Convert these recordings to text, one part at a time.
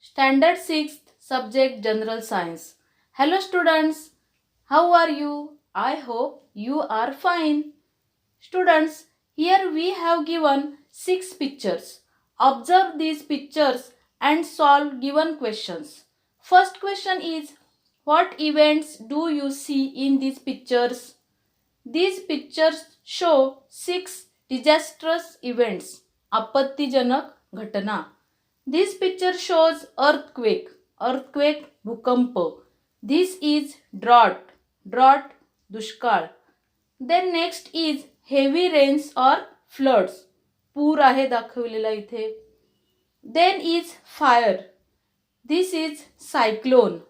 Standard 6th subject General Science. Hello students, how are you? I hope you are fine. Students, here we have given 6 pictures. Observe these pictures and solve given questions. First question is, what events do you see in these pictures? These pictures show 6 disastrous events. आपत्तिजनक घटना. This picture shows earthquake, bhukamp. This is drought, दुष्काळ. Then next is heavy rains or floods. पूर आहे दाखवलेला इथे. Then is fire. This is cyclone,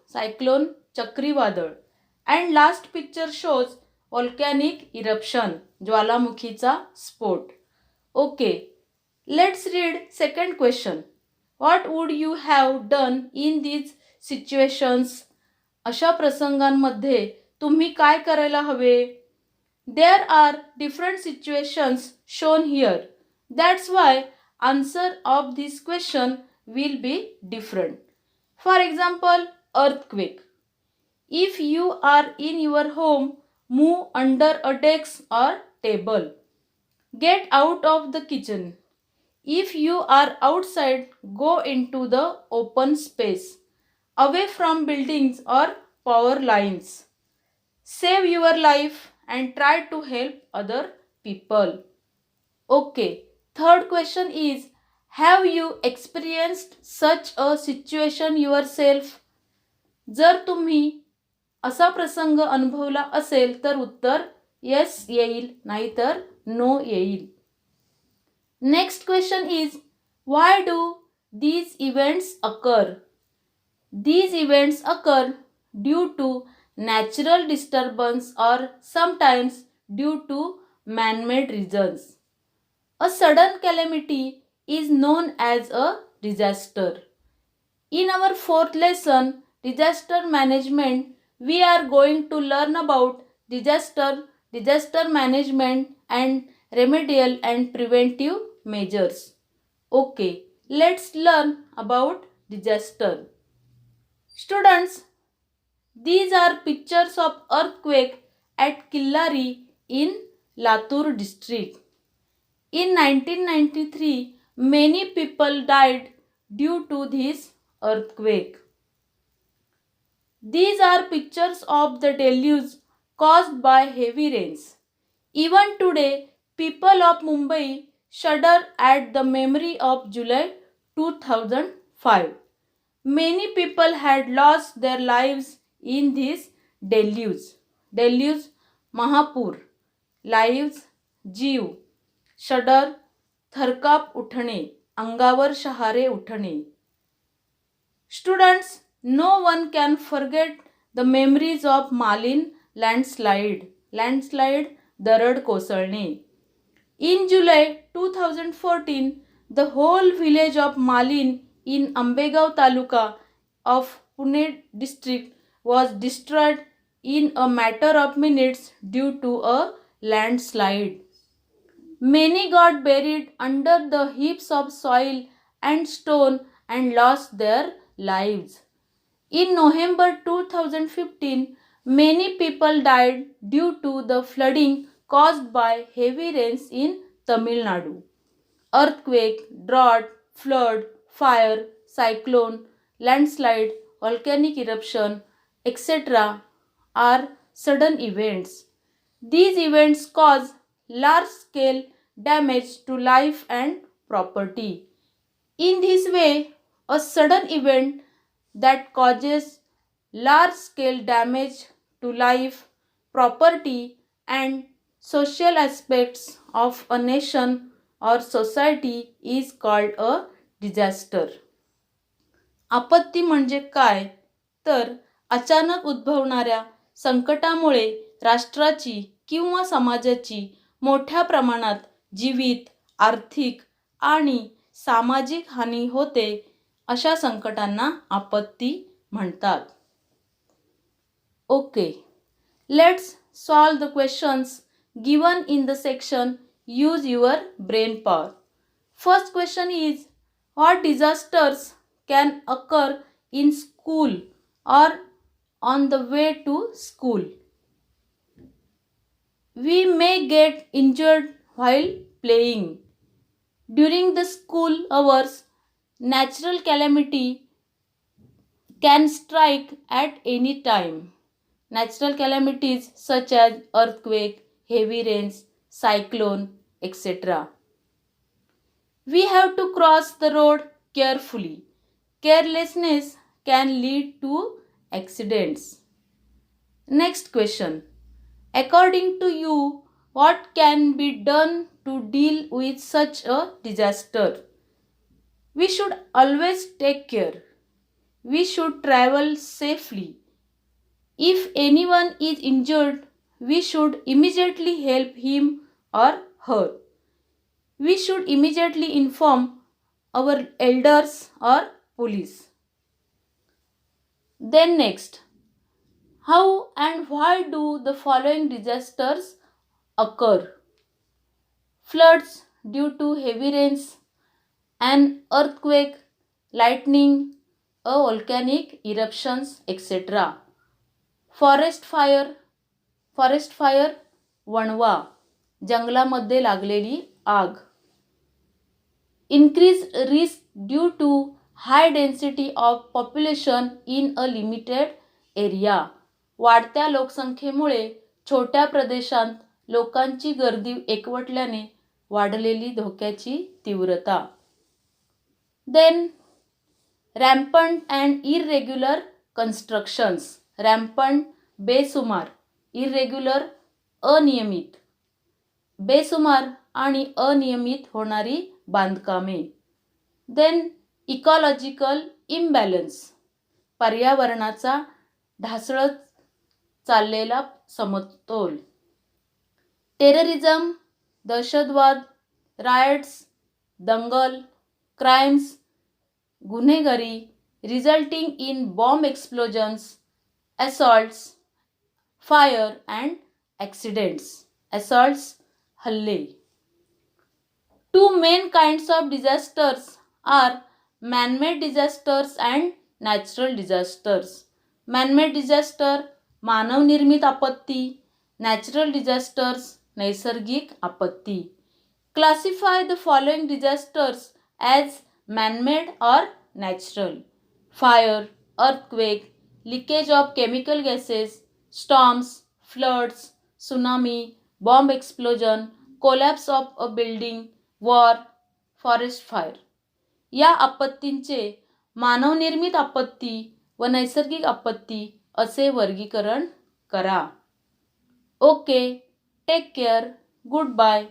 चक्रीवादळ. And last picture shows volcanic eruption, ज्वालामुखीचा स्फोट. Okay, let's read second question. What would you have done in these situations? अशा प्रसंगांमध्ये तुम्ही काय करायला हवे? There are different situations shown here. That's why answer of this question will be different. For example, earthquake. If you are in your home, move under a desk or table. Get out of the kitchen. If you are outside, go into the open space, away from buildings or power lines. Save your life and try to help other people. Okay, third question is, have you experienced such a situation yourself? जर तुम्ही असा प्रसंग अनुभवला असेल तर उत्तर yes येईल, नाहीतर no येईल. Next question is, why do these events occur? These events occur due to natural disturbance or sometimes due to man-made reasons. A sudden calamity is known as a disaster. In our fourth lesson, disaster management, we are going to learn about disaster management and remedial and preventive measures. Okay, let's learn about disaster. Students, these are pictures of earthquake at Killari in Latur district. In 1993, many people died due to this earthquake. These are pictures of the deluge caused by heavy rains. Even today, people of Mumbai shudder at the memory of July 2005. Many people had lost their lives in this deluge. Deluge, महापूर. Lives, जीव. शडर, थरकाप उठणे, अंगावर शहारे उठणे. Students, no one can forget the memories of Malin landslide. Landslide, दरड कोसळणे. In July 2014, the whole village of Malin in Ambegaon Taluka of Pune district was destroyed in a matter of minutes due to a landslide. Many got buried under the heaps of soil and stone and lost their lives. In November 2015, many people died due to the flooding caused by heavy rains in Tamil Nadu. Earthquake, drought, flood, fire, cyclone, landslide, volcanic eruption, etc. are sudden events. These events cause large-scale damage to life and property. In this way, a sudden event that causes large-scale damage to life, property, and social aspects of a nation or society is called a disaster. आपत्ती म्हणजे काय? तर अचानक उद्भवणाऱ्या संकटामुळे राष्ट्राची किंवा समाजाची मोठ्या प्रमाणात जीवित, आर्थिक आणि सामाजिक हानी होते, अशा संकटांना आपत्ती म्हणतात. Okay, let's solve the questions given in the section Use Your Brain Power. First question is, what disasters can occur in school or on the way to school. We may get injured while playing. During the school hours, natural calamity can strike at any time. Natural calamities such as earthquake, heavy rains, cyclone, etc. We have to cross the road carefully. Carelessness can lead to accidents. Next question. According to you, what can be done to deal with such a disaster? We should always take care. We should travel safely. If anyone is injured, we should immediately help him or her. We should immediately inform our elders or police. Then next, how and why do the following disasters occur? Floods due to heavy rains, an earthquake, lightning, a volcanic eruptions, etc. Forest fire वणवा जंगलामध्ये लागलेली आग. Increase risk due to high density of population in a limited area. वाढत्या लोकसंख्येमुळे छोट्या प्रदेशात लोकांची गर्दी एकवटल्याने वाढलेली धोक्याची तीव्रता. Then rampant and irregular constructions. Rampant बेसुमार, इरेग्युलर अनियमित. बेसुमार आणि अनियमित होणारी बांधकामे. देन इकॉलॉजिकल इम्बॅलन्स, पर्यावरणाचा ढासळत चाललेला समतोल. टेररिझम, दहशतवाद, रायट्स, दंगल, क्राइम्स, गुन्हेगारी resulting in bomb explosions, assaults, fire and accidents. Assaults, हल्ले. Two main kinds of disasters are man-made disasters and natural disasters. Man-made disaster मानव निर्मित आपत्ती, natural disasters नैसर्गिक आपत्ती. Classify the following disasters as man-made or natural. Fire, earthquake, leakage of chemical gases, storms, floods, tsunami, bomb explosion, collapse of a building, war, forest fire. या आपत्तींचे मानवनिर्मित आपत्ती व नैसर्गिक आपत्ती असे वर्गीकरण करा. Okay, take care, good bye.